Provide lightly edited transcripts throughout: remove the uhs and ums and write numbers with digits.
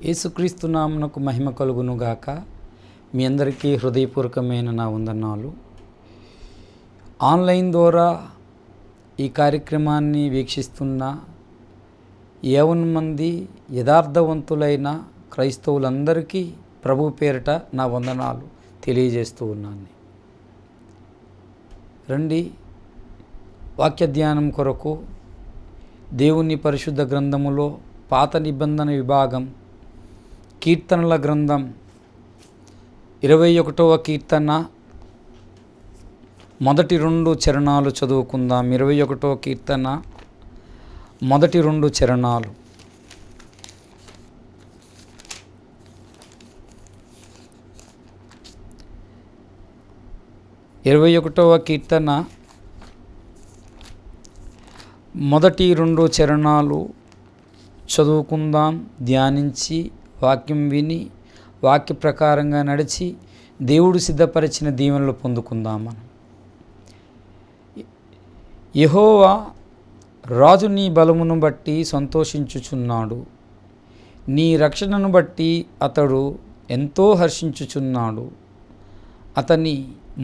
యేసుక్రీస్తు నామమునకు మహిమ కలుగును గాక. మీ అందరికీ హృదయపూర్వకమైన నా వందనాలు. ఆన్లైన్ ద్వారా ఈ కార్యక్రమాన్ని వీక్షిస్తున్న ఏవన్ మంది యథార్థవంతులైన క్రైస్తవులందరికీ ప్రభు పేరిట నా వందనాలు తెలియజేస్తూ ఉన్నాను. రండి, వాక్య ధ్యానం కొరకు దేవుని పరిశుద్ధ గ్రంథములో పాత నిబంధన విభాగం కీర్తనల గ్రంథం 21వ కీర్తన మొదటి 2 చరణాలు చదువుకుందాం. 21వ కీర్తన మొదటి 2 చరణాలు. కీర్తన మొదటి 2 చరణాలు చదువుకుందాం. ధ్యానించి వాక్యం విని వాక్య ప్రకారంగా నడిచి దేవుడు సిద్ధపరిచిన దీవెనలు పొందుకుందాం. మనం యెహోవా రాజు నీ బలమును బట్టి సంతోషించుచున్నాడు, నీ రక్షణను బట్టి అతడు ఎంతో హర్షించుచున్నాడు. అతని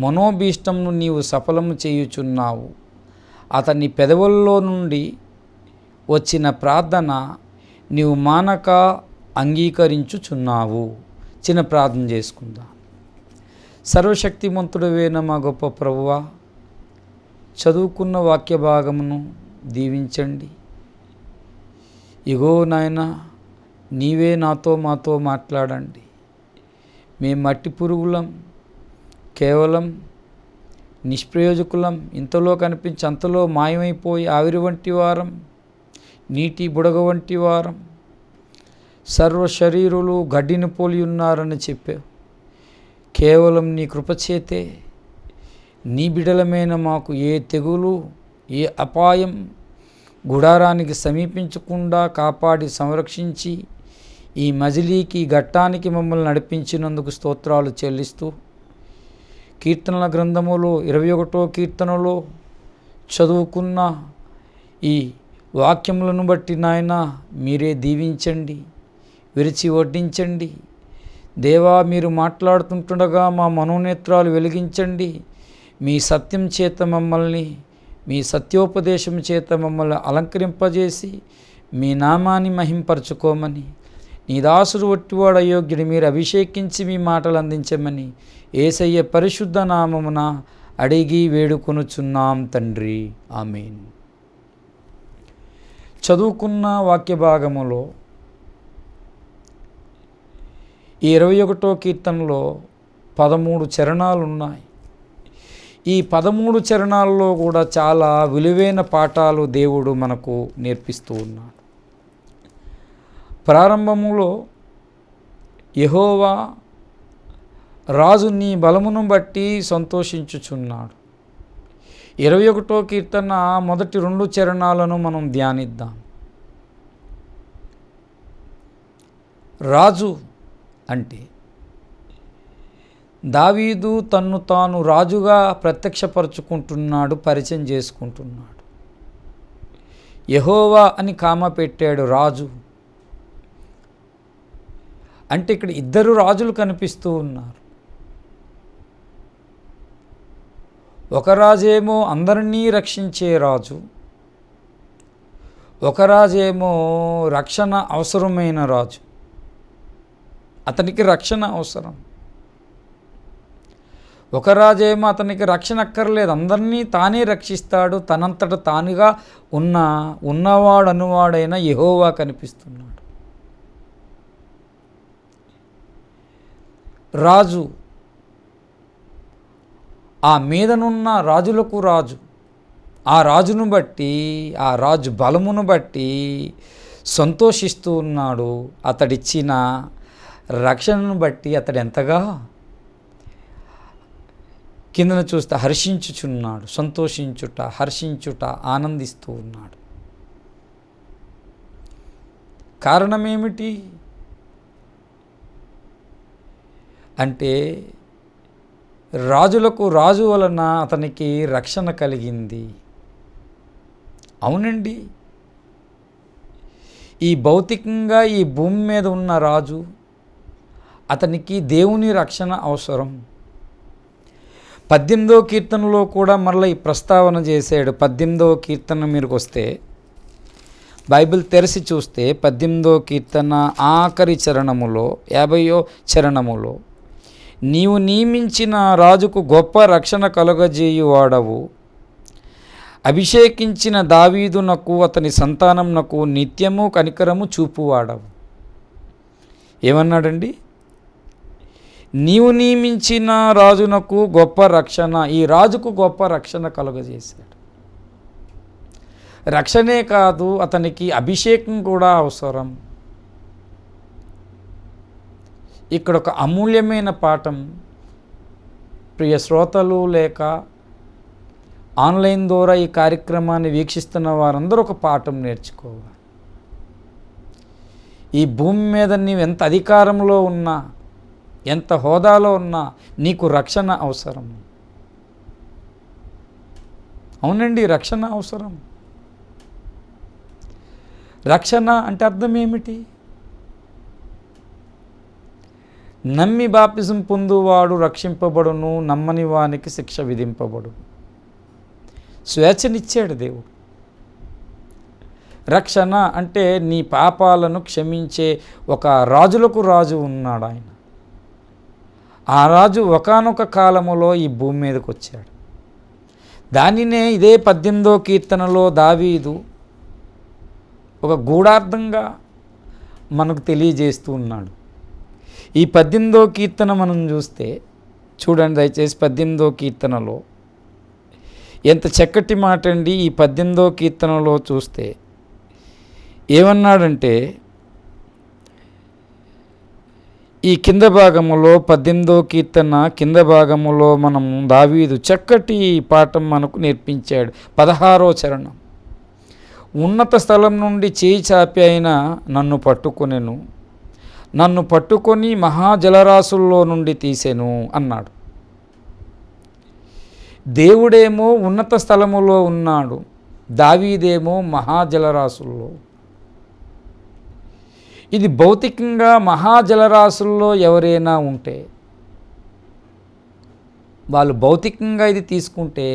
మనోభీష్టంను నీవు సఫలము చేయుచున్నావు. అతని పెదవుల్లో నుండి వచ్చిన ప్రార్థన నీవు మానక అంగీకరించుచున్నావు. చిన్న ప్రార్థన చేసుకుందాం. సర్వశక్తిమంతుడవైన మా గొప్ప ప్రభువా, చదువుకున్న వాక్య భాగమును దీవించండి. ఇగో నాయన, నీవే మాతో మాట్లాడండి. మేము మట్టి పురుగులం, కేవలం నిష్ప్రయోజకులం, ఇంతలో కనిపించి అంతలో మాయమైపోయి ఆవిరి వంటి వారం, నీటి బుడగ వంటి వారం, సర్వ శరీరులు గడ్డిని పోలి ఉన్నారని చెప్పావు. కేవలం నీ కృపచేతే నీ బిడలమైన మాకు ఏ తెగులు ఏ అపాయం గుడారానికి సమీపించకుండా కాపాడి సంరక్షించి ఈ మజిలీకి ఘట్టానికి మమ్మల్ని నడిపించినందుకు స్తోత్రాలు చెల్లిస్తూ, కీర్తనల గ్రంథములో 21వ కీర్తనలో చదువుకున్న ఈ వాక్యములను బట్టి నాయన మీరే దీవించండి, విరిచి వడ్డించండి. దేవా, మీరు మాట్లాడుతుండగా మా మనోనేత్రాలు వెలిగించండి. మీ సత్యం చేత మమ్మల్ని, మీ సత్యోపదేశం చేత మమ్మల్ని అలంకరింపజేసి మీ నామాన్ని మహింపరచుకోమని, నీ దాసుడు వట్టివాడు అయోగ్యుడు, మీరు అభిషేకించి మీ మాటలు అందించమని యేసయ్య పరిశుద్ధ నామమున అడిగి వేడుకొనుచున్నాం తండ్రి, ఆమేన్. చదువుకున్న వాక్య భాగములో ఈ 21వ కీర్తనలో 13 చరణాలు ఉన్నాయి. ఈ 13 చరణాల్లో కూడా చాలా విలువైన పాఠాలు దేవుడు మనకు నేర్పిస్తూ ఉన్నాడు. ప్రారంభములో యెహోవా రాజు నీ బలమును బట్టి సంతోషించుచున్నాడు. 21వ కీర్తన మొదటి 2 చరణాలను మనం ధ్యానిద్దాం. రాజు అంటే దావీదు తన్ను తాను రాజుగా ప్రత్యక్షపరుచుకుంటున్నాడు, పరిచయం చేసుకుంటున్నాడు. యెహోవా అని కామ పెట్టాడు రాజు అంటే ఇక్కడ 2 రాజులు కనిపిస్తూ ఉన్నారు. ఒక రాజేమో అందరినీ రక్షించే రాజు, ఒక రాజేమో రక్షణ అవసరమైన రాజు. అతనికి రక్షణ అవసరం. ఒక రాజేమో అతనికి రక్షణ అక్కర్లేదు, అందరినీ తానే రక్షిస్తాడు. తనంతట తానుగా ఉన్నవాడు అనువాడైన యెహోవా కనిపిస్తున్నాడు. రాజు, ఆ మీదనున్న రాజులకు రాజు, ఆ రాజును బట్టి, ఆ రాజు బలమును బట్టి సంతోషిస్తూ ఉన్నాడు. అతడిచ్చిన రక్షణను బట్టి అతడు ఎంతగా కిందన చూస్తే హర్షించుచున్నాడు. సంతోషించుట, హర్షించుట, ఆనందిస్తూ ఉన్నాడు. కారణమేమిటి అంటే రాజులకు రాజు వలన అతనికి రక్షణ కలిగింది. అవునండి, ఈ భౌతికంగా ఈ భూమి మీద ఉన్న రాజు, అతనికి దేవుని రక్షణ అవసరం. 18వ కీర్తనలో కూడా మరలా ఈ ప్రస్తావన చేశాడు. 18వ కీర్తన మీరుకు వస్తే, బైబిల్ తెరిచి చూస్తే 18వ కీర్తన ఆఖరి చరణములో 50వ చరణములో, నీవు నియమించిన రాజుకు గొప్ప రక్షణ కలుగజేయువాడవు, అభిషేకించిన దావీదునకు అతని సంతానంనకు నిత్యము కనికరము చూపువాడవు. ఏమన్నాడండి? నీవు నియమించిన రాజునకు గొప్ప రక్షణ, ఈ రాజుకు గొప్ప రక్షణ కలుగజేశాడు. రక్షణే కాదు, అతనికి అభిషేకం కూడా అవసరం. ఇక్కడ ఒక అమూల్యమైన పాఠం ప్రియ శ్రోతలు లేక ఆన్లైన్ ద్వారా ఈ కార్యక్రమాన్ని వీక్షిస్తున్న వారందరూ ఒక పాఠం నేర్చుకోవాలి. ఈ భూమి మీద నీవు ఎంత అధికారంలో ఉన్నా, ఎంత హోదాలో ఉన్నా, నీకు రక్షణ అవసరం. అవునండి, రక్షణ అవసరం. రక్షణ అంటే అర్థం ఏమిటి? నమ్మి బాప్తిజం పొందువాడు రక్షింపబడును, నమ్మని వానికి శిక్ష విధింపబడు. స్వేచ్ఛనిచ్చాడు దేవుడు. రక్షణ అంటే నీ పాపాలను క్షమించే ఒక రాజులకు రాజు ఉన్నాడు ఆయన. ఆ రాజు ఒకానొక కాలములో ఈ భూమి మీదకి వచ్చాడు. దానినే ఇదే 18వ కీర్తనలో దావీదు ఒక గూఢార్థంగా మనకు తెలియజేస్తూ ఉన్నాడు. ఈ 18వ కీర్తన మనం చూస్తే చూడండి దయచేసి, 18వ కీర్తనలో ఎంత చక్కటి మాట అండి. ఈ 18వ కీర్తనలో చూస్తే ఏమన్నాడంటే, ఈ కింద భాగములో 18వ కీర్తన కింద భాగములో మనం దావీదు చక్కటి పాఠం మనకు నేర్పించాడు. 16వ చరణం, ఉన్నత స్థలం నుండి చేయి చాపి అయిన నన్ను పట్టుకొనెను, నన్ను పట్టుకొని మహాజలరాశుల్లో నుండి తీసెను అన్నాడు. దేవుడేమో ఉన్నత స్థలములో ఉన్నాడు, దావీదేమో మహాజలరాశుల్లో. ఇది భౌతికంగా మహాజలరాశుల్లో ఎవరైనా ఉంటే, వాళ్ళు భౌతికంగా ఇది తీసుకుంటే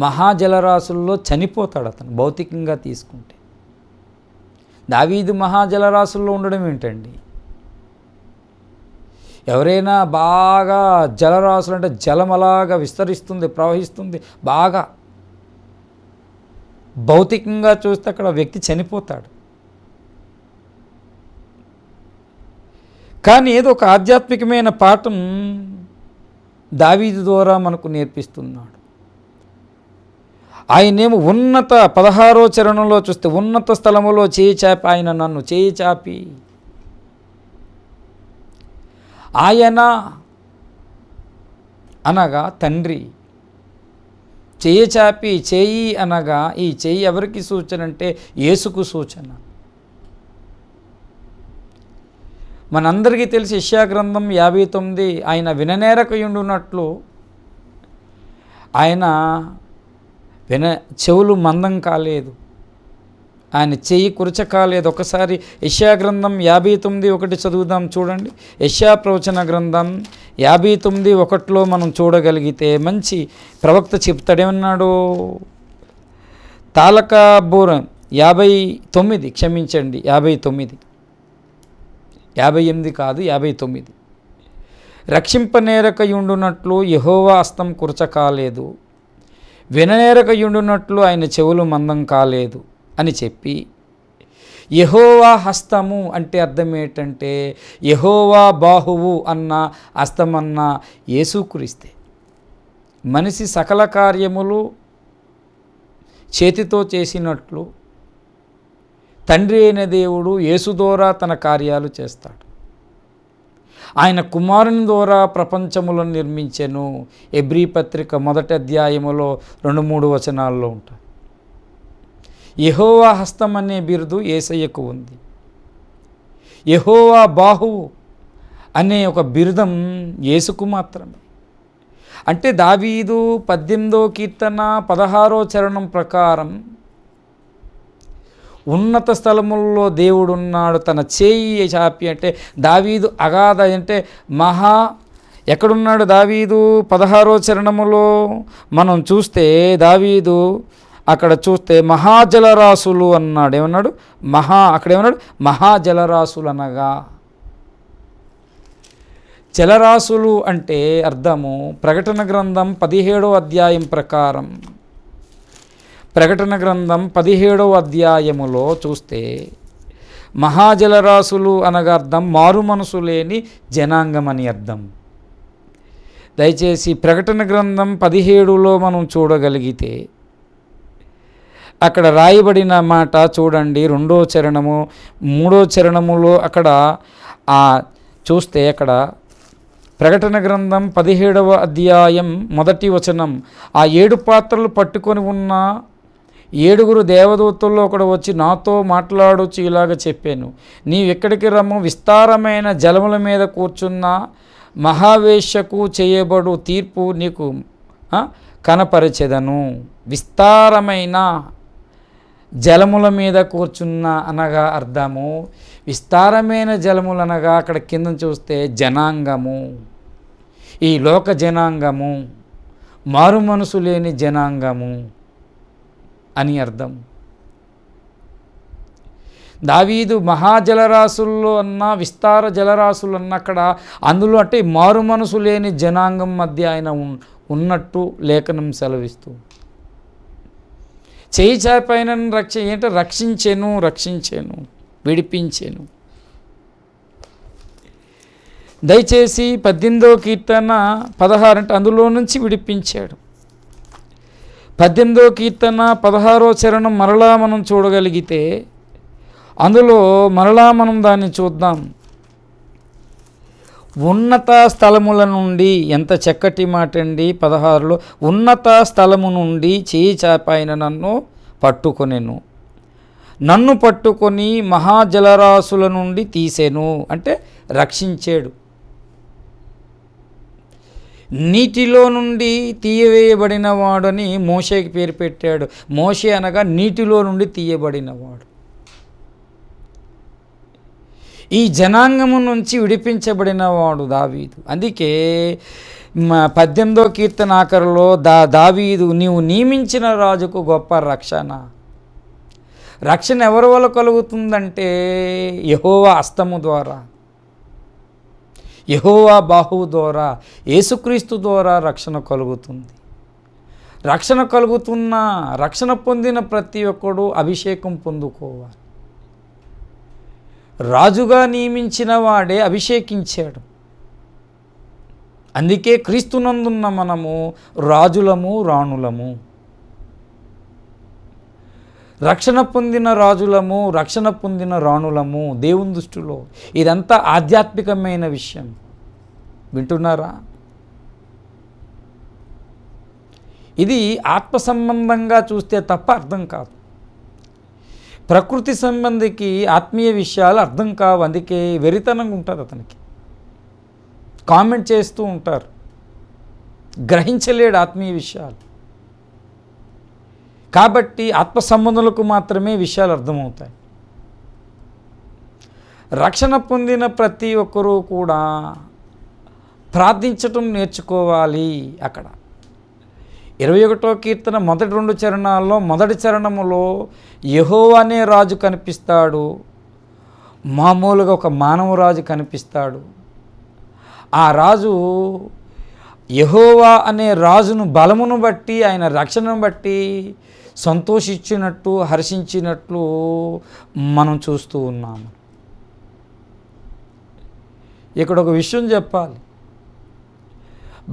మహాజలరాశుల్లో చనిపోతాడు అతను. భౌతికంగా తీసుకుంటే దావీదు మహాజలరాశుల్లో ఉండడం ఏంటండి? ఎవరైనా బాగా జలరాశులు అంటే జలం అలాగా విస్తరిస్తుంది, ప్రవహిస్తుంది బాగా, భౌతికంగా చూస్తే అక్కడ వ్యక్తి చనిపోతాడు. కానీ ఏదో ఒక ఆధ్యాత్మికమైన పాఠం దావీదు ద్వారా మనకు నేర్పిస్తున్నాడు. ఆయనేమో ఉన్నత 16వ చరణంలో చూస్తే, ఉన్నత స్థలములో చేయి చాపి ఆయన నన్ను చేయి చాపి, ఆయన అనగా తండ్రి, చేయి చాపి, చేయి అనగా ఈ చేయి ఎవరికి సూచన అంటే యేసుకు సూచన. మనందరికీ తెలిసి యెషయా గ్రంథం 59, ఆయన విననేరకయుండునట్లు ఆయన చెవులు మందం కాలేదు, ఆయన చెయ్యి కురచ కాలేదు. ఒకసారి యెషయా గ్రంథం 59:1 చదువుదాం చూడండి. యెషయా ప్రవచన గ్రంథం 59:1 మనం చూడగలిగితే మంచి ప్రవక్త చెప్తాడేమన్నాడు? తాలకాబూరం 59, క్షమించండి 59, 58 కాదు 59. రక్షింపనేరకయుండునట్లు యెహోవా హస్తం కురచ కాలేదు, విననేరకయుండునట్లు ఆయన చెవులు మందం కాలేదు అని చెప్పి, యెహోవా హస్తము అంటే అర్థం ఏంటంటే యెహోవా బాహువు అన్న హస్తమన్న యేసుక్రీస్తే. మనిషి సకల కార్యములు చేతితో చేసినట్లు తండ్రి అయిన దేవుడు యేసు ద్వారా తన కార్యాలు చేస్తాడు. ఆయన కుమారుని ద్వారా ప్రపంచములను నిర్మించెను. ఎబ్రీ పత్రిక 1వ అధ్యాయములో 2-3 వచనాల్లో ఉంటాయి. యెహోవా హస్తం అనే బిరుదు యేసయ్యకు ఉంది. యెహోవా బాహువు అనే ఒక బిరుదం యేసుకు మాత్రమే. అంటే దావీదు 18వ కీర్తన 16వ చరణం ప్రకారం ఉన్నత స్థలముల్లో దేవుడున్నాడు, తన చేయి చాపి అంటే దావీదు అగాధ అంటే ఎక్కడున్నాడు దావీదు? 16వ చరణములో మనం చూస్తే దావీదు అక్కడ చూస్తే మహాజలరాశులు అన్నాడు. ఏమన్నాడు? అక్కడ ఏమన్నాడు? మహాజలరాశులు అనగా జలరాశులు అంటే అర్థము ప్రకటన గ్రంథం 17వ అధ్యాయం ప్రకారం, ప్రకటన గ్రంథం 17వ అధ్యాయములో చూస్తే మహాజలరాశులు అనగా అర్థం మారు మనసు లేని జనాంగం అని అర్థం. దయచేసి ప్రకటన గ్రంథం 17లో మనం చూడగలిగితే అక్కడ రాయబడిన మాట చూడండి. 2వ చరణము 3వ చరణములో అక్కడ చూస్తే అక్కడ ప్రకటన గ్రంథం 17వ అధ్యాయం 1వ వచనం, ఆ 7 పాత్రలు పట్టుకొని ఉన్న 7 దేవదూతల్లో ఒకడు వచ్చి నాతో మాట్లాడుచు ఇలాగ చెప్పాను, నీవెక్కడికి రమ్ము, విస్తారమైన జలముల మీద కూర్చున్న మహావేశ్యకు చేయబడు తీర్పు నీకు కనపరచెదను. విస్తారమైన జలముల మీద కూర్చున్న అనగా అర్థము విస్తారమైన జలములు అనగా అక్కడ కింద చూస్తే జనాంగము, ఈ లోక జనాంగము, మారు మనసు లేని జనాంగము అని అర్థం. దావీదు మహాజలరాశుల్లో అన్న విస్తార జలరాశులు అన్న అక్కడ అందులో అంటే మారు మనసు లేని జనాంగం మధ్య ఆయన ఉన్నట్టు లేఖనం సెలవిస్తూ చేయి చాపైన రక్షించాను విడిపించాను. దయచేసి 18వ కీర్తన 16 అంటే అందులో నుంచి విడిపించాడు. 18వ కీర్తన 16వ చరణం మరలా మనం చూడగలిగితే అందులో మరలా మనం దాన్ని చూద్దాం. ఉన్నత స్థలముల నుండి, ఎంత చక్కటి మాట అండి 16లో, ఉన్నత స్థలము నుండి చేయి చాపాయన నన్ను పట్టుకొని మహాజలరాశుల నుండి తీసెను అంటే రక్షించాడు. నీటిలో నుండి తీయవేయబడిన వాడని మోషేకి పేరు పెట్టాడు. మోషే అనగా నీటిలో నుండి తీయబడినవాడు. ఈ జనాంగము నుంచి విడిపించబడిన వాడు దావీదు. అందుకే 18వ కీర్తన ఆఖరులో దావీదు నీవు నియమించిన రాజుకు గొప్ప రక్షణ ఎవరి వల్ల కలుగుతుందంటే యెహోవా హస్తము ద్వారా, యెహోవా బాహువు ద్వారా, యేసుక్రీస్తు ద్వారా రక్షణ కలుగుతుంది. రక్షణ పొందిన ప్రతి ఒక్కడు అభిషేకం పొందుకోవాలి. రాజుగా నియమించిన వాడే అభిషేకించాడు. అందుకే క్రీస్తునందున్న మనము రాజులము రాణులము, రక్షణ పొందిన రాజులము, రక్షణ పొందిన రాణులము దేవుని దృష్టిలో. ఇదంతా ఆధ్యాత్మికమైన విషయం. వింటున్నారా? ఇది ఆత్మ సంబంధంగా చూస్తే తప్ప అర్థం కాదు. ప్రకృతి సంబంధికి ఆత్మీయ విషయాలు అర్థం కావు. అందుకే వెరితనంగా ఉంటుంది అతనికి. కామెంట్ చేస్తూ ఉంటారు, గ్రహించలేడు ఆత్మీయ విషయాలు. కాబట్టి ఆత్మ సంబంధులకు మాత్రమే విషయాలు అర్థమవుతాయి. రక్షణ పొందిన ప్రతి ఒక్కరూ కూడా ప్రార్థించటం నేర్చుకోవాలి. అక్కడ 21వ కీర్తన మొదటి 2 చరణాల్లో మొదటి చరణములో యెహోవా అనే రాజు కనిపిస్తాడు. మామూలుగా ఒక మానవరాజు కనిపిస్తాడు. ఆ రాజు యెహోవా అనే రాజును బలమును బట్టి, ఆయన రక్షణను బట్టి సంతోషించినట్టు, హర్షించినట్లు మనం చూస్తూ ఉన్నాము. ఇక్కడ ఒక విషయం చెప్పాలి.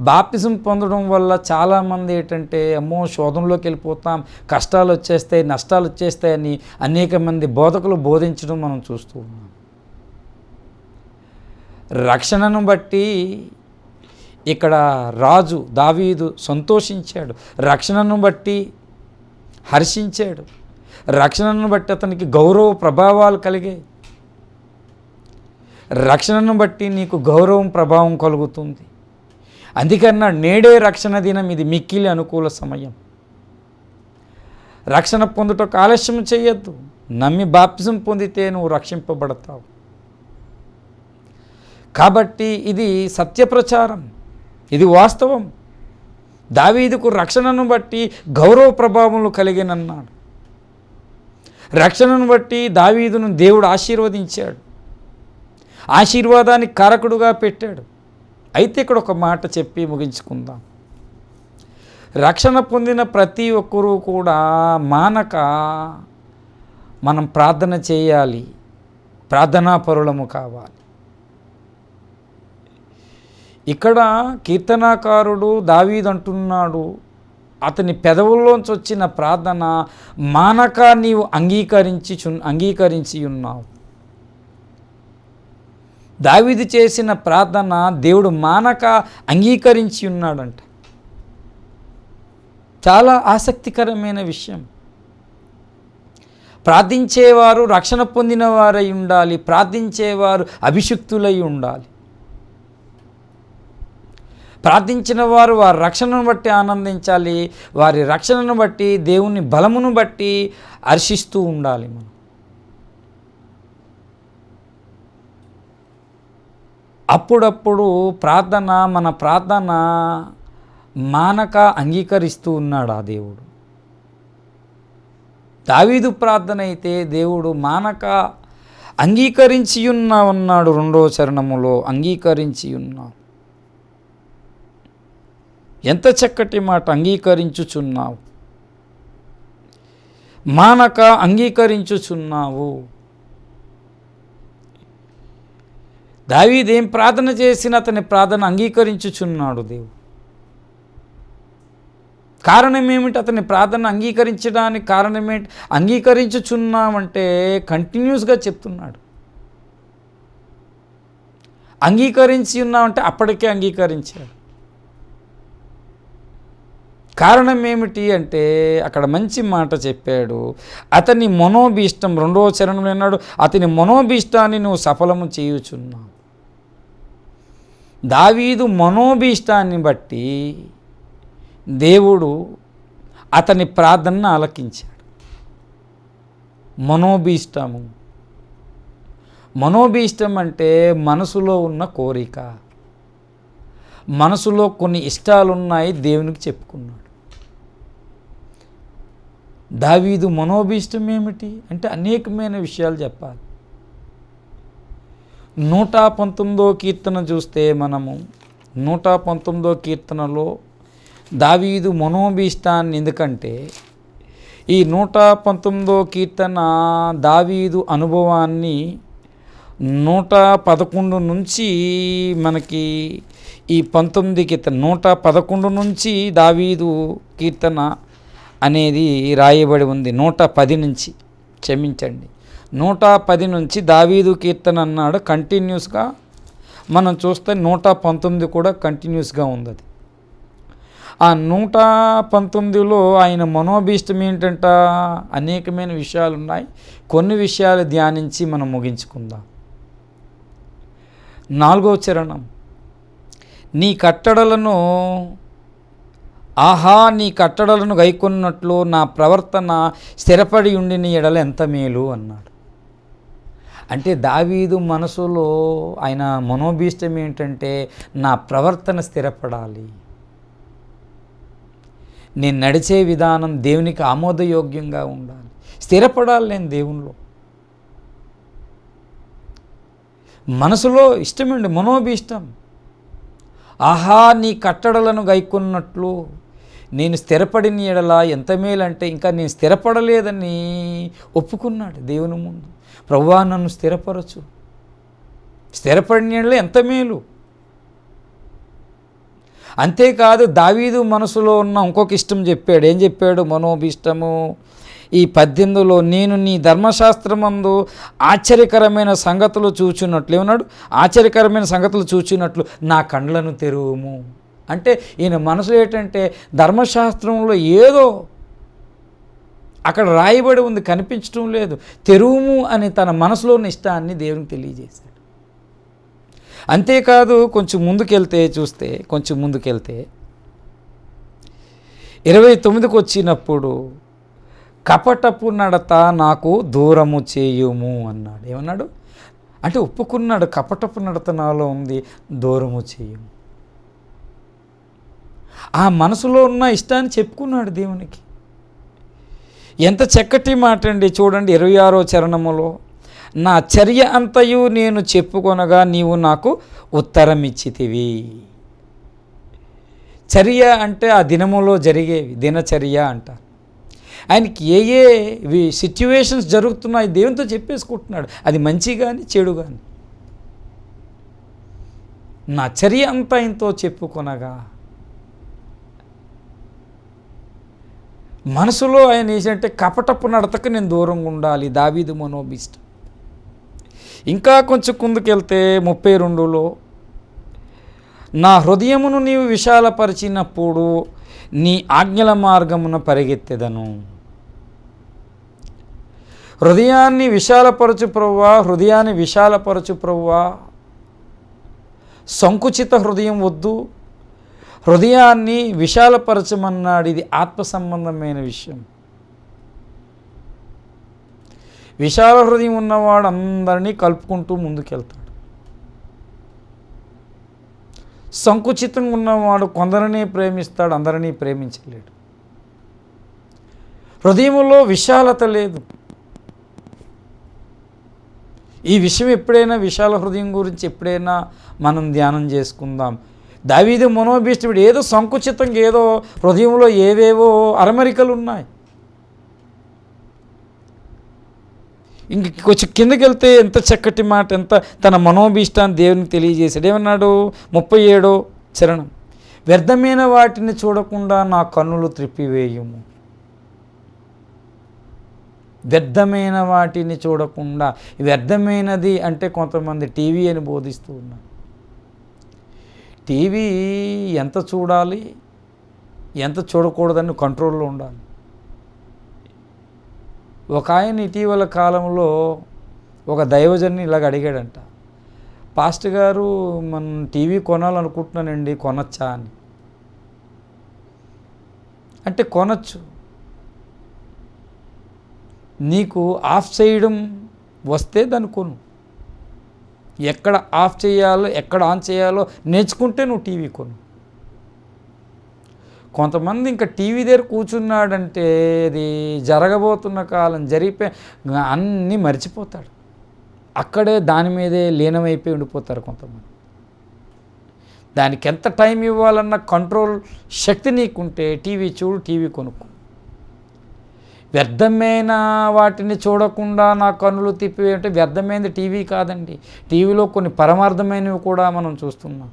బాప్తిజం పొందడం వల్ల చాలామంది ఏంటంటే అమ్మో శోధనలోకి వెళ్ళిపోతాం, కష్టాలు వచ్చేస్తాయి, నష్టాలు వచ్చేస్తాయని అనేక మంది బోధకులు బోధించడం మనం చూస్తూ ఉన్నాం. రక్షణను బట్టి ఇక్కడ రాజు దావీదు సంతోషించాడు, రక్షణను బట్టి హర్షించాడు, రక్షణను బట్టి అతనికి గౌరవ ప్రభావాలు కలిగాయి. రక్షణను బట్టి నీకు గౌరవం ప్రభావం కలుగుతుంది. అందుకన్నా నేడే రక్షణ దినం, ఇది మిక్కిలి అనుకూల సమయం. రక్షణ పొందుటకు ఆలస్యం చేయొద్దు. నమ్మి బాప్తిజం పొందితే నువ్వు రక్షింపబడతావు. కాబట్టి ఇది సత్యప్రచారం, ఇది వాస్తవం. దావీదుకు రక్షణను బట్టి గౌరవ ప్రభావములు కలిగినన్నాడు. రక్షణను బట్టి దావీదును దేవుడు ఆశీర్వదించాడు, ఆశీర్వాదానికి కారకుడుగా పెట్టాడు. అయితే ఇక్కడ ఒక మాట చెప్పి ముగించుకుందాం. రక్షణ పొందిన ప్రతి ఒక్కరూ కూడా మానక మనం ప్రార్థన చేయాలి, ప్రార్థనాపరులము కావాలి. ఇక్కడ కీర్తనాకారుడు దావీదు అంటున్నాడు, అతని పెదవుల్లోంచి వచ్చిన ప్రార్థన మానక నీవు అంగీకరించి ఉన్నావు. దావీదు చేసిన ప్రార్థన దేవుడు మానక అంగీకరించి ఉన్నాడంట. చాలా ఆసక్తికరమైన విషయం. ప్రార్థించేవారు రక్షణ పొందిన వారై ఉండాలి, ప్రార్థించేవారు అభిషిక్తులై ఉండాలి. ప్రార్థించిన వారు వారి రక్షణను బట్టి ఆనందించాలి, వారి రక్షణను బట్టి దేవుని బలమును బట్టి హర్షిస్తూ ఉండాలి. మనం అప్పుడప్పుడు మన ప్రార్థన మానక అంగీకరిస్తూ ఉన్నాడు ఆ దేవుడు. దావీదు ప్రార్థన అయితే దేవుడు మానక అంగీకరించి ఉన్నాడు. 2వ చరణములో అంగీకరించి ఉన్నావు. ఎంత చక్కటి మాట, అంగీకరించుచున్నావు, మానక అంగీకరించుచున్నావు. దావీదు ఏం ప్రార్థన చేసిన అతని ప్రార్థన అంగీకరించుచున్నాడు దేవుడు. కారణం ఏమిటి? అతని ప్రార్థన అంగీకరించడానికి కారణం ఏంటి? అంగీకరించుచున్నామంటే కంటిన్యూస్గా చెప్తున్నాడు. అంగీకరించి ఉన్నామంటే అప్పటికే అంగీకరించాడు. కారణం ఏమిటి అంటే అక్కడ మంచి మాట చెప్పాడు. అతని మనోభీష్టం 2వ చరణంలో అన్నాడు, అతని మనోభీష్టాన్ని నువ్వు సఫలము చేయుచున్నావు. దావీదు మనోభీష్టాన్ని బట్టి దేవుడు అతని ప్రార్థనను ఆలకించాడు. మనోభీష్టం అంటే మనసులో ఉన్న కోరిక, మనసులో కొన్ని ఇష్టాలున్నాయి, దేవునికి చెప్పుకున్నాడు. దావీదు మనోభీష్టం ఏమిటి అంటే అనేకమైన విషయాలు చెప్పాలి. 119వ కీర్తన చూస్తే మనము 119వ కీర్తనలో దావీదు మనోభీష్టాన్ని, ఎందుకంటే ఈ 119వ కీర్తన దావీదు అనుభవాన్ని 111 నుంచి మనకి ఈ 19 కీర్తన 111 నుంచి దావీదు కీర్తన అనేది రాయబడి ఉంది. 110 నుంచి, క్షమించండి, 110 నుంచి దావీదు కీర్తన అన్నాడు. కంటిన్యూస్గా మనం చూస్తే 119 కూడా కంటిన్యూస్గా ఉంది. అది ఆ 119లో ఆయన మనోభీష్టం ఏంటంట, అనేకమైన విషయాలు ఉన్నాయి. కొన్ని విషయాలు ధ్యానించి మనం ముగించుకుందాం. 4వ చరణం, నీ కట్టడలను నీ కట్టడలను గైకొన్నట్లు నా ప్రవర్తన స్థిరపడి ఉండిన ఎడల ఎంత మేలు అన్నాడు. అంటే దావీదు మనసులో ఆయన మనోభీష్టం ఏంటంటే నా ప్రవర్తన స్థిరపడాలి, నేను నడిచే విధానం దేవునికి ఆమోదయోగ్యంగా ఉండాలి, స్థిరపడాలి నేను దేవునిలో. మనసులో ఇష్టమండి, మనోభీష్టం. నీ కట్టడలను గైకొన్నట్లు నేను స్థిరపడిన ఎడల ఎంత మేలంటే, ఇంకా నేను స్థిరపడలేదని ఒప్పుకున్నాడు దేవుని ముందు. ప్రభువా నన్ను స్థిరపరచు, స్థిరపడిన ఎడల ఎంత మేలు. అంతేకాదు దావీదు మనసులో ఉన్న ఇంకొక ఇష్టం చెప్పాడు. ఏం చెప్పాడు? మనోభీష్టము ఈ 18లో, నేను నీ ధర్మశాస్త్రమందు ఆశ్చర్యకరమైన సంగతులు చూచున్నట్లు, ఏమన్నాడు? ఆశ్చర్యకరమైన సంగతులు చూచున్నట్లు నా కండ్లను తెరువుము. అంటే ఈయన మనసులో ఏంటంటే ధర్మశాస్త్రంలో ఏదో అక్కడ రాయబడి ఉంది, కనిపించడం లేదు, తెరువుము అని తన మనసులో ఉన్న ఇష్టాన్ని దేవునికి తెలియజేశాడు. అంతేకాదు కొంచెం ముందుకెళ్తే 29కి వచ్చినప్పుడు, కపటపు నడత నాకు దూరము చేయుము అన్నాడు. ఏమన్నాడు అంటే ఒప్పుకున్నాడు, కపటపు నడత నాలో ఉంది, దూరము చేయుము. ఆ మనసులో ఉన్న ఇష్టాన్ని చెప్పుకున్నాడు దేవునికి. ఎంత చక్కటి మాట అండి. చూడండి 26వ చరణములో, నా చర్య అంతయు నేను చెప్పుకొనగా నీవు నాకు ఉత్తరం ఇచ్చితివి. చర్య అంటే ఆ దినములో జరిగేవి, దినచర్య అంటారు. ఆయనకి ఏ సిట్యువేషన్స్ జరుగుతున్నాయి దేవునితో చెప్పేసుకుంటున్నాడు, అది మంచి కానీ చెడు కానీ. నా చర్య అంతా ఆయనతో చెప్పుకొనగా, మనసులో ఆయన ఏంటంటే కపటపు నడతకు నేను దూరంగా ఉండాలి. దావీదు మనోభీష్టం. ఇంకా కొంచెం ముందుకెళ్తే 32లో, నా హృదయమును నీవు విశాలపరిచినప్పుడు నీ ఆజ్ఞల మార్గమున పరిగెత్తెదను. హృదయాన్ని విశాలపరచు ప్రభువా, హృదయాన్ని విశాలపరచు ప్రభువా. సంకుచిత హృదయం వద్దు, హృదయాన్ని విశాలపరచమన్నాడు. ఇది ఆత్మ సంబంధమైన విషయం. విశాల హృదయం ఉన్నవాడు అందరినీ కలుపుకుంటూ ముందుకెళ్తాడు. సంకుచితంగా ఉన్నవాడు కొందరిని ప్రేమిస్తాడు, అందరినీ ప్రేమించలేడు. హృదయంలో విశాలత లేదు. ఈ విషయం ఎప్పుడైనా, విశాల హృదయం గురించి ఎప్పుడైనా మనం ధ్యానం చేసుకుందాం. దావీదు మనోభీష్టుడు ఏదో సంకుచితంగా, ఏదో హృదయంలో ఏవేవో అరమరికలు ఉన్నాయి. ఇంక కొంచెం కిందకి వెళ్తే ఎంత చక్కటి మాట, ఎంత తన మనోభీష్టాన్ని దేవునికి తెలియజేశాడు. ఏమన్నాడు 37వ చరణం, వ్యర్థమైన వాటిని చూడకుండా నా కన్నులు త్రిప్పివేయుము. వ్యర్థమైన వాటిని చూడకుండా, వ్యర్థమైనది అంటే కొంతమంది టీవీ అని బోధిస్తూ ఉన్నారు. టీవీ ఎంత చూడాలి, ఎంత చూడకూడదని కంట్రోల్లో ఉండాలి. ఒక ఆయన ఇటీవల కాలంలో ఒక దైవజన్ని ఇలాగ అడిగాడంట, పాస్టర్ గారు మనం టీవీ కొనాలనుకుంటున్నానండి, కొనచ్చా అని. అంటే కొనచ్చు, నీకు ఆఫ్ చేయడం వస్తే దాన్ని కొను. ఎక్కడ ఆఫ్ చేయాలో, ఎక్కడ ఆన్ చేయాలో నేర్చుకుంటే నువ్వు టీవీ కొను. కొంతమంది ఇంకా టీవీ దగ్గర కూర్చున్నాడంటే అది జరగబోతున్న కాలం జరిగిపోయి అన్నీ మర్చిపోతాడు. అక్కడే దాని మీదే లీనమైపోయి ఉండిపోతారు కొంతమంది. దానికి ఎంత టైం ఇవ్వాలన్న కంట్రోల్ శక్తి నీకుంటే టీవీ చూడు, టీవీ కొనుక్కో. వ్యర్థమైన వాటిని చూడకుండా నా కన్నులు తిప్పి అంటే వ్యర్థమైనది టీవీ కాదండి. టీవీలో కొన్ని పరమార్థమైనవి కూడా మనం చూస్తున్నాం.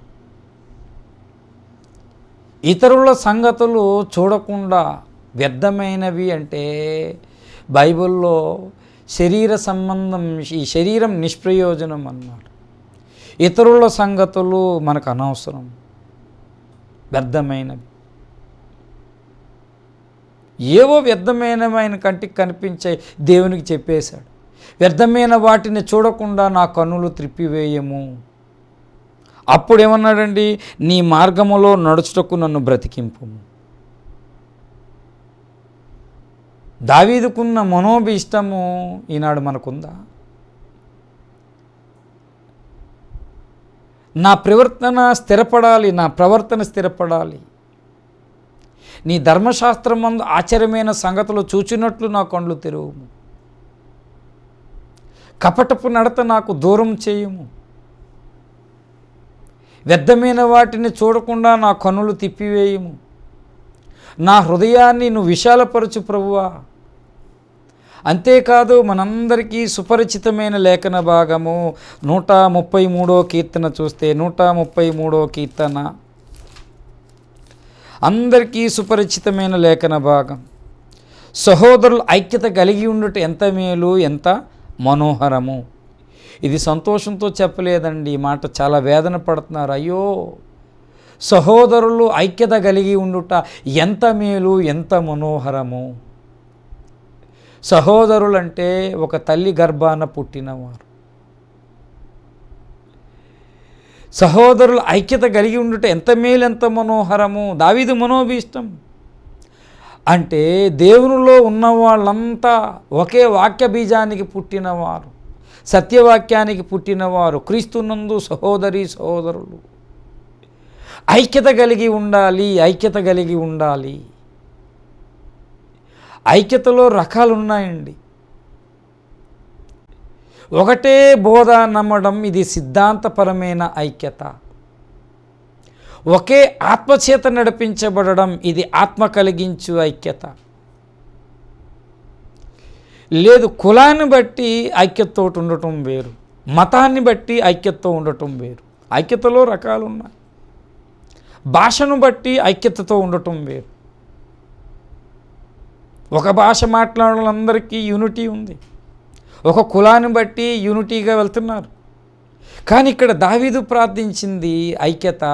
ఇతరుల సంగతులు చూడకుండా, వ్యర్థమైనవి అంటే బైబిల్లో శరీర సంబంధం, ఈ శరీరం నిష్ప్రయోజనం అన్నాడు. ఇతరుల సంగతులు మనకు అనవసరం, వ్యర్థమైనవి. ఏవో వ్యర్థమైన కంటికి కనిపించే దేవునికి చెప్పేశాడు. వ్యర్థమైన వాటిని చూడకుండా నా కన్నులు త్రిప్పివేయము. అప్పుడు ఏమన్నాడండి, నీ మార్గములో నడుచుటకు నన్ను బ్రతికింపు. దావీదుకున్న మనోభీష్టము ఈనాడు మనకుందా? నా ప్రవర్తన స్థిరపడాలి, నా ప్రవర్తన స్థిరపడాలి. నీ ధర్మశాస్త్రమందు ఆశ్చర్యమైన సంగతులు చూచినట్లు నా కళ్ళు తెరువుము. కపటపు నడత నాకు దూరం చేయుము. వ్యర్థమైన వాటిని చూడకుండా నా కన్నులు తిప్పివేయుము. నా హృదయాన్ని నువ్వు విశాలపరచు ప్రభువా. అంతేకాదు, మనందరికీ సుపరిచితమైన లేఖన భాగము 133వ కీర్తన చూస్తే, 133వ కీర్తన అందరికీ సుపరిచితమైన లేఖన భాగం. సహోదరులు ఐక్యత కలిగి ఉండుట ఎంత మేలు, ఎంత మనోహరము. ఇది సంతోషంతో చెప్పలేదండి, ఈ మాట చాలా వేదన పడుతున్నారు. అయ్యో, సహోదరులు ఐక్యత కలిగి ఉండుట ఎంత మేలు, ఎంత మనోహరము. సహోదరులంటే ఒక తల్లి గర్భాన పుట్టినవారు. సహోదరులు ఐక్యత కలిగి ఉండుట ఎంత మేలు, ఎంత మనోహరము. దావీదు మనోభీష్టం. అంటే దేవునిలో ఉన్న వాళ్ళంతా ఒకే వాక్య బీజానికి పుట్టినవారు, సత్యవాక్యానికి పుట్టినవారు, క్రీస్తునందు సహోదరి సహోదరులు. ఐక్యత కలిగి ఉండాలి, ఐక్యత కలిగి ఉండాలి. ఐక్యతలో రకాలు ఉన్నాయండి. ఒకటే బోధ నమ్మడం, ఇది సిద్ధాంతపరమైన ఐక్యత. ఒకే ఆత్మచేత నడిపించబడడం, ఇది ఆత్మ కలిగించు ఐక్యత. లేదు, కులాన్ని బట్టి ఐక్యతతో ఉండటం వేరు, మతాన్ని బట్టి ఐక్యతతో ఉండటం వేరు. ఐక్యతలో రకాలు ఉన్నాయి. భాషను బట్టి ఐక్యతతో ఉండటం వేరు. ఒక భాష మాట్లాడే వాళ్ళందరికీ యూనిటీ ఉంది, ఒక కులాన్ని బట్టి యూనిటీగా వెళ్తున్నారు. కానీ ఇక్కడ దావీదు ప్రార్థించింది ఐక్యత.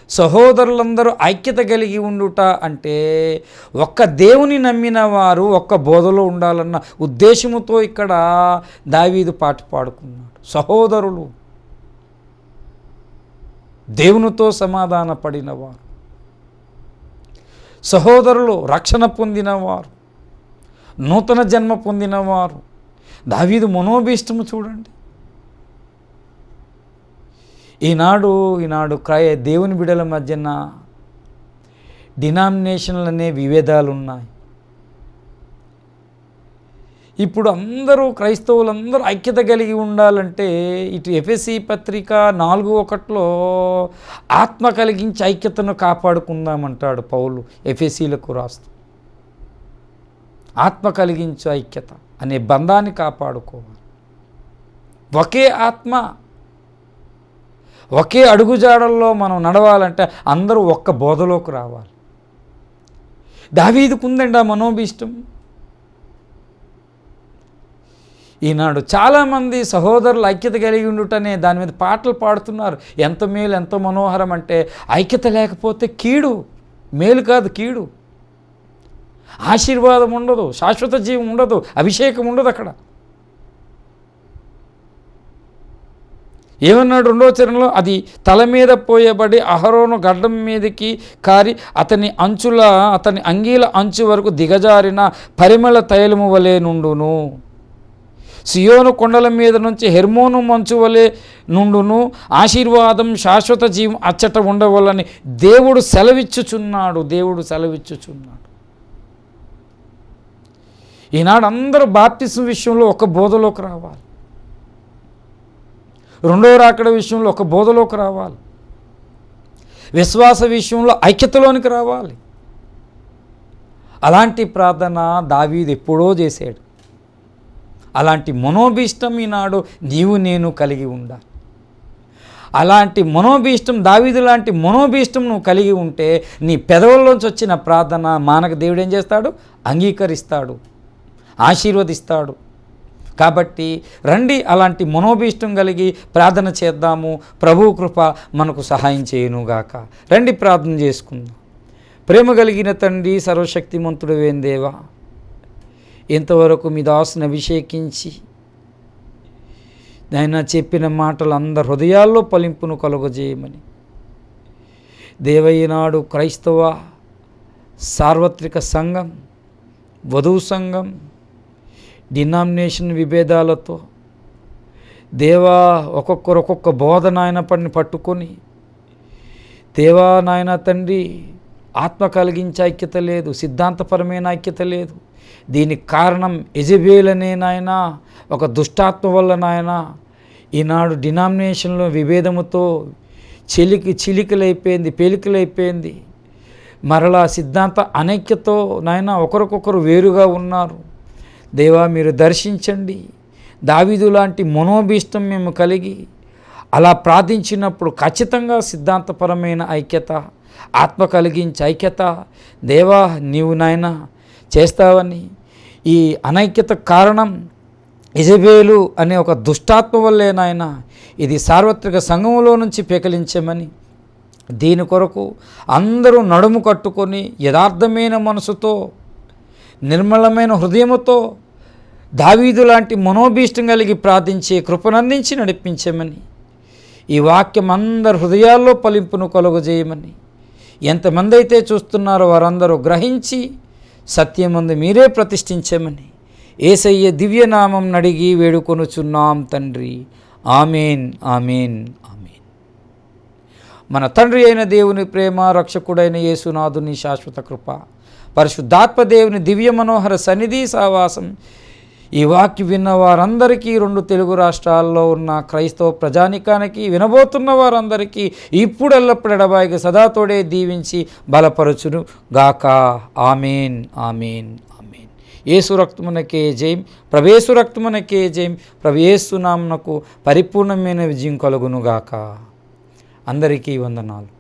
సహోదరులందరూ ఐక్యత కలిగి ఉండుట అంటే ఒక్క దేవుని నమ్మిన వారు ఒక్క బోధలో ఉండాలన్న ఉద్దేశముతో ఇక్కడ దావీదు పాట పాడుకున్నాడు. సహోదరులు దేవునితో సమాధాన పడినవారు, సహోదరులు రక్షణ పొందినవారు, నూతన జన్మ పొందినవారు. దావీదు మనోభీష్టము చూడండి. ఈనాడు దేవుని బిడ్డల మధ్యన డినామినేషన్లు అనే విభేదాలు ఉన్నాయి. ఇప్పుడు అందరూ క్రైస్తవులందరూ ఐక్యత కలిగి ఉండాలంటే ఇటు ఎఫెసీ పత్రిక 4:1 ఆత్మ కలిగించి ఐక్యతను కాపాడుకుందామంటాడు పౌలు ఎఫెసీలకు రాస్తూ. ఆత్మ కలిగించు ఐక్యత అనే బంధాన్ని కాపాడుకోవాలి. ఒకే ఆత్మ, ఒకే అడుగుజాడల్లో మనం నడవాలంటే అందరూ ఒక్క బోధలోకి రావాలి. దావీదుకు ఉందండి ఆ మనోభీష్టం. ఈనాడు చాలామంది సహోదరులు ఐక్యత కలిగి ఉండుటనే దాని మీద పాటలు పాడుతున్నారు. ఎంత మేలు, ఎంత మనోహరం అంటే ఐక్యత లేకపోతే కీడు, మేలు కాదు కీడు. ఆశీర్వాదం ఉండదు, శాశ్వత జీవం ఉండదు, అభిషేకం ఉండదు. అక్కడ ఏమన్నాడు 2వ చరణంలో, అది తల మీద పోయబడి అహరోను గడ్డం మీదకి కారి అతని అంగీల అంచు వరకు దిగజారిన పరిమళ తైలము వలె నుండును. సియోను కొండల మీద నుంచి హెర్మోను మంచు వలె నుండును. ఆశీర్వాదం, శాశ్వత జీవం అచ్చట ఉండవలని దేవుడు సెలవిచ్చుచున్నాడు. ఈనాడు అందరూ బాప్తిసం విషయంలో ఒక బోధలోకి రావాలి. రెండో రాకడ విషయంలో ఒక బోధలోకి రావాలి. విశ్వాస విషయంలో ఐక్యతలోనికి రావాలి. అలాంటి ప్రార్థన దావీదు ఎప్పుడో చేశాడు. అలాంటి మనోభీష్టం ఈనాడు నీవు నేను కలిగి ఉండాలి. అలాంటి మనోభీష్టం, దావీదు లాంటి మనోభీష్టం నువ్వు కలిగి ఉంటే నీ పెదవుల్లోంచి వచ్చిన ప్రార్థన మానక దేవుడు ఏం చేస్తాడు? అంగీకరిస్తాడు, ఆశీర్వదిస్తాడు. కాబట్టి రండి, అలాంటి మనోభీష్టం కలిగి ప్రార్థన చేద్దాము. ప్రభు కృప మనకు సహాయం చేయునుగాక. రండి ప్రార్థన చేసుకుందాం. ప్రేమ కలిగిన తండ్రి, సర్వశక్తిమంతుడు వేం దేవా, ఇంతవరకు మీ దాసుని అభిషేకించి ఆయన చెప్పిన మాటలు అందరి హృదయాల్లో ఫలింపును కలుగజేయమని దేవయ్యనాడు క్రైస్తవ సార్వత్రిక సంఘం, వధువు సంఘం డినామినేషన్ విభేదాలతో దేవా ఒక్కొక్కరు ఒక్కొక్క బోధన ఆయన పట్టుకొని దేవా నాయన తండ్రి ఆత్మ కలిగించే ఐక్యత లేదు, సిద్ధాంతపరమైన ఐక్యత లేదు. దీనికి కారణం యెజబెల్ అనే నాయన ఒక దుష్టాత్మ వల్ల నాయన ఈనాడు డినామినేషన్లో విభేదముతో పేలికలైపోయింది. మరలా సిద్ధాంత అనైక్యతో నాయన ఒకరికొకరు వేరుగా ఉన్నారు. దేవా మీరు దర్శించండి. దావీదు లాంటి మనోభీష్టం మేము కలిగి అలా ప్రార్థించినప్పుడు ఖచ్చితంగా సిద్ధాంతపరమైన ఐక్యత, ఆత్మ కలిగించే ఐక్యత దేవా నీవు నాయన చేస్తావని, ఈ అనైక్యత కారణం యెజబెలు అనే ఒక దుష్టాత్మ వల్లే నాయన ఇది సార్వత్రిక సంఘంలో నుంచి పెకలించమని, దీని కొరకు అందరూ నడుము కట్టుకొని యథార్థమైన మనసుతో నిర్మలమైన హృదయముతో దావీదు లాంటి మనోభీష్టం కలిగి ప్రార్థించే కృపనందించి నడిపించమని, ఈ వాక్యం అందరి హృదయాల్లో ఫలింపును కలుగజేయమని ఎంతమంది అయితే చూస్తున్నారో వారందరూ గ్రహించి సత్యమందు మీరే ప్రతిష్ఠించమని యేసయ్య దివ్యనామం నడిగి వేడుకొనుచున్నాం తండ్రి. ఆమేన్, ఆమేన్, ఆమేన్. మన తండ్రి అయిన దేవుని ప్రేమ, రక్షకుడైన యేసునాథుని శాశ్వత కృప, పరిశుద్ధాత్మ దేవుని దివ్య మనోహర సన్నిధి సావాసం ఈ వాక్యం విన్న వారందరికీ, 2 తెలుగు రాష్ట్రాల్లో ఉన్న క్రైస్తవ ప్రజానికానికి, వినబోతున్న వారందరికీ ఇప్పుడు ఎల్లప్పుడు ఎడబాయిగా సదాతోడే దీవించి బలపరచును గాక. ఆమేన్, ఆమేన్, ఆమేన్. యేసు రక్తమునకే జయం, ప్రవేశు రక్తమునకే జయం, ప్రవేశు నామమునకు పరిపూర్ణమైన విజయం కలుగును గాక. అందరికీ వందనాలు.